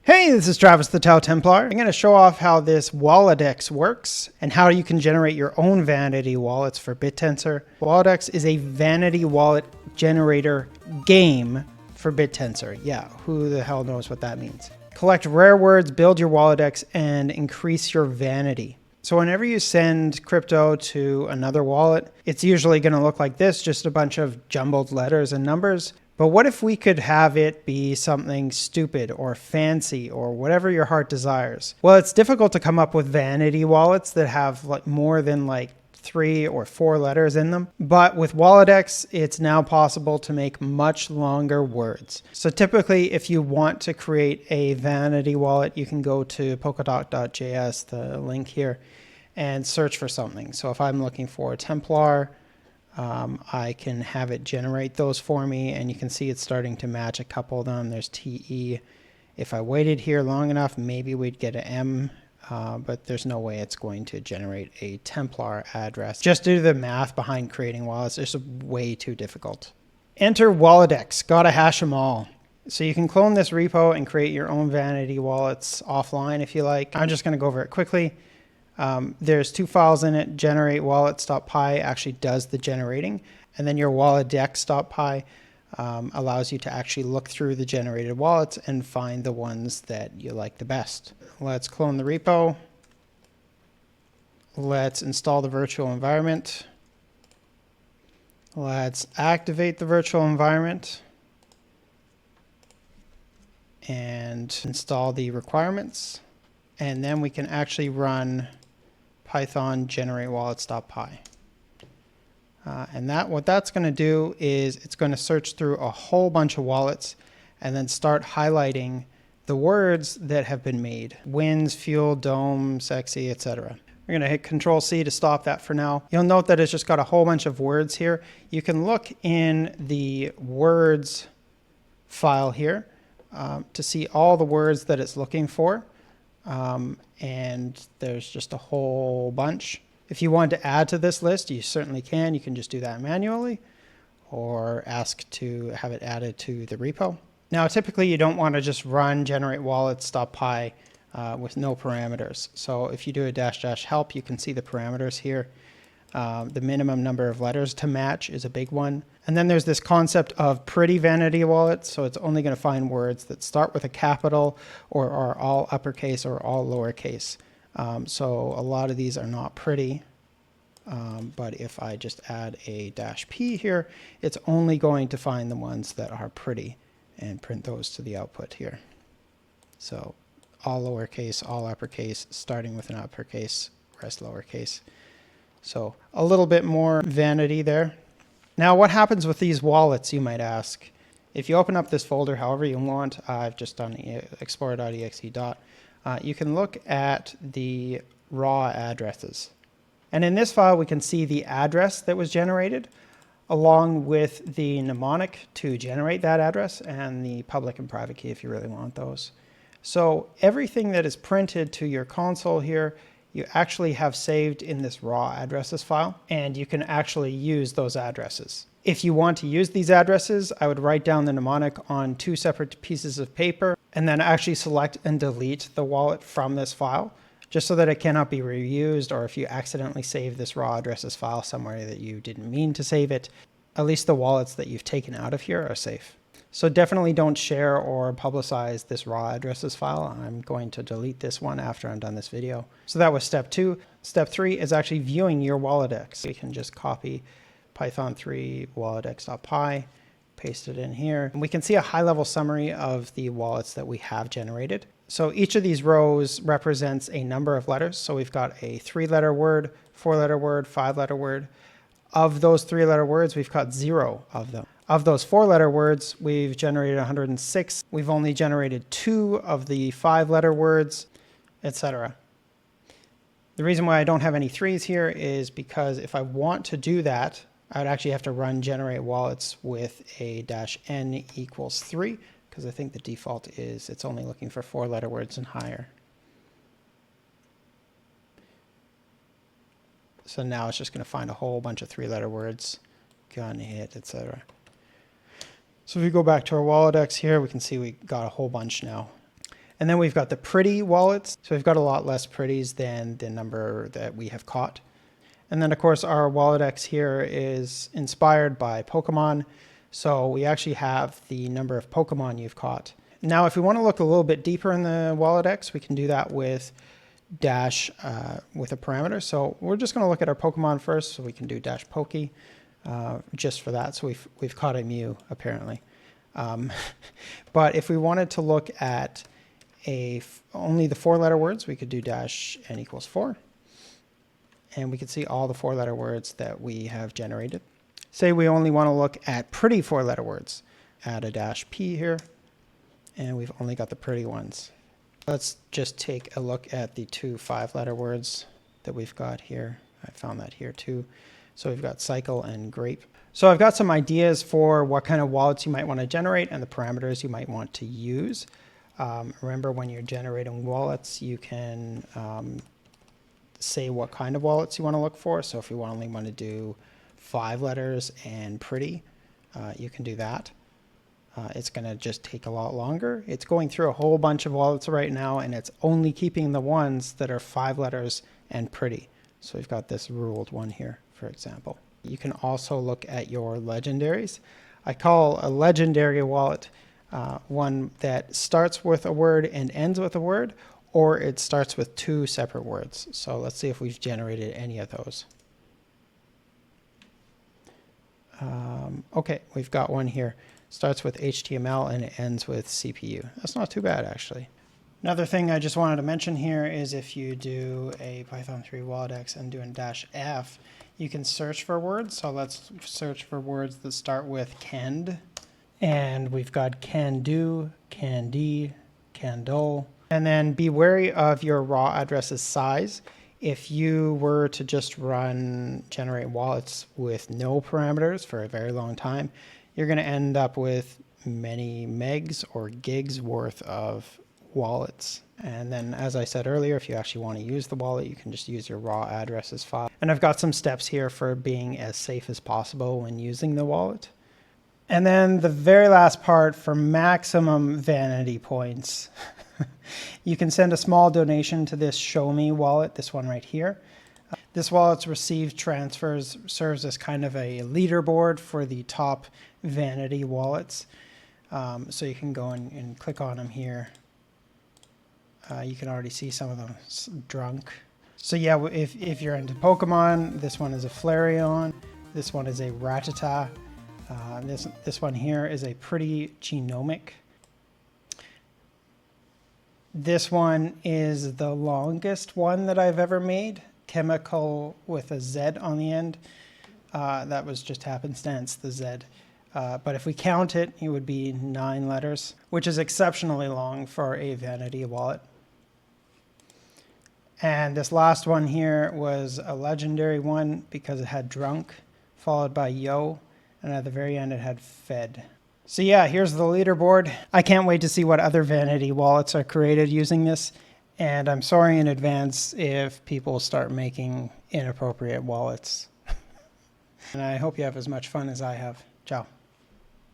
Hey, this is Travis the Tau Templar. I'm going to show off how this Walledex works and how you can generate your own vanity wallets for Bittensor. Walledex is a vanity wallet generator game for Bittensor. Yeah, who the hell knows what that means? Collect rare words, build your Walledex, and increase your vanity. So whenever you send crypto to another wallet, it's usually going to look like this, just a bunch of jumbled letters and numbers. But what if we could have it be something stupid or fancy or whatever your heart desires? Well, it's difficult to come up with vanity wallets that have more than 3 or 4 letters in them. But with Walledex, it's now possible to make much longer words. So typically, if you want to create a vanity wallet, you can go to polkadot.js, the link here, and search for something. So if I'm looking for Templar, I can have it generate those for me, and you can see it's starting to match a couple of them. There's TE. If I waited here long enough, maybe we'd get an M, but there's no way it's going to generate a Templar address. Just due to the math behind creating wallets, it's way too difficult. Enter Walledex. Gotta hash them all. So you can clone this repo and create your own vanity wallets offline if you like. I'm just going to go over it quickly. There's 2 files in it. GenerateWallets.py actually does the generating, and then your Walledex.py allows you to actually look through the generated wallets and find the ones that you like the best. Let's clone the repo. Let's install the virtual environment. Let's activate the virtual environment and install the requirements. And then we can actually run Python generateWallets.py. And what that's going to do is it's going to search through a whole bunch of wallets and then start highlighting the words that have been made. Winds, fuel, dome, sexy, etc. We're going to hit Control-C to stop that for now. You'll note that it's just got a whole bunch of words here. You can look in the words file here to see all the words that it's looking for. And there's just a whole bunch. If you want to add to this list, you certainly can. You can just do that manually or ask to have it added to the repo. Now, typically you don't want to just run generateWallets.py with no parameters. So if you do a -- help, you can see the parameters here. The minimum number of letters to match is a big one. And then there's this concept of pretty vanity wallets. So it's only going to find words that start with a capital or are all uppercase or all lowercase. So a lot of these are not pretty. But if I just add a -p here, it's only going to find the ones that are pretty and print those to the output here. So all lowercase, all uppercase, starting with an uppercase, rest lowercase. So a little bit more vanity there. Now, what happens with these wallets, you might ask? If you open up this folder however you want, I've just done explorer.exe. You can look at the raw addresses. And in this file, we can see the address that was generated, along with the mnemonic to generate that address, and the public and private key if you really want those. So everything that is printed to your console here, you actually have saved in this raw addresses file, and you can actually use those addresses. If you want to use these addresses, I would write down the mnemonic on 2 separate pieces of paper and then actually select and delete the wallet from this file, just so that it cannot be reused, or if you accidentally save this raw addresses file somewhere that you didn't mean to save it, at least the wallets that you've taken out of here are safe. So definitely don't share or publicize this raw addresses file. I'm going to delete this one after I'm done this video. So that was step 2. Step 3 is actually viewing your Walledex. You can just copy Python 3 Walledex.py, paste it in here. And we can see a high-level summary of the wallets that we have generated. So each of these rows represents a number of letters. So we've got a 3-letter word, 4-letter word, 5-letter word. Of those 3-letter words, we've got 0 of them. Of those 4-letter words, we've generated 106. We've only generated 2 of the 5-letter words, etc. The reason why I don't have any 3s here is because if I want to do that, I would actually have to run generate wallets with a -n equals 3, because I think the default is it's only looking for 4-letter words and higher. So now it's just going to find a whole bunch of 3-letter words, gun, hit, etc. So if we go back to our Walledex here, we can see we got a whole bunch now. And then we've got the pretty wallets. So we've got a lot less pretties than the number that we have caught. And then of course our Walledex here is inspired by Pokemon. So we actually have the number of Pokemon you've caught. Now, if we want to look a little bit deeper in the Walledex, we can do that with dash with a parameter. So we're just going to look at our Pokemon first. So we can do dash Poke just for that. So we've caught a Mew apparently. But if we wanted to look at only the 4-letter words, we could do dash n equals 4. And we can see all the 4-letter words that we have generated. Say we only want to look at pretty 4-letter words. Add a dash p here. And we've only got the pretty ones. Let's just take a look at the 2 5-letter words that we've got here. I found that here too. So we've got cycle and grape. So I've got some ideas for what kind of wallets you might want to generate and the parameters you might want to use. Remember, when you're generating wallets, you can say what kind of wallets you want to look for. So if you only want to do 5 letters and pretty, you can do that. It's going to just take a lot longer. It's going through a whole bunch of wallets right now, and it's only keeping the ones that are 5 letters and pretty. So we've got this ruled one here, for example. You can also look at your legendaries. I call a legendary wallet one that starts with a word and ends with a word, or it starts with 2 separate words. So let's see if we've generated any of those. Okay, we've got one here. Starts with HTML and it ends with CPU. That's not too bad, actually. Another thing I just wanted to mention here is if you do a Python 3 Walledex and do a -f, you can search for words. So let's search for words that start with canned. And we've got can do, candy, candle. And then be wary of your raw address's size. If you were to just generate wallets with no parameters for a very long time, you're going to end up with many megs or gigs worth of wallets. And then, as I said earlier, if you actually want to use the wallet, you can just use your raw addresses file. And I've got some steps here for being as safe as possible when using the wallet. And then the very last part, for maximum vanity points, you can send a small donation to this Show Me wallet, this one right here. This wallet's received transfers serves as kind of a leaderboard for the top Vanity wallets. So you can go and click on them here. You can already see some of them drunk. So yeah, if you're into Pokemon, this one is a Flareon. This one is a Rattata. This one here is a pretty genomic. This one is the longest one that I've ever made. Chemical with a Z on the end. That was just happenstance, the Z. But if we count it, it would be 9 letters, which is exceptionally long for a Vanity wallet. And this last one here was a legendary one because it had drunk, followed by yo, and at the very end it had fed. So yeah, here's the leaderboard. I can't wait to see what other Vanity wallets are created using this. And I'm sorry in advance if people start making inappropriate wallets. And I hope you have as much fun as I have. Ciao.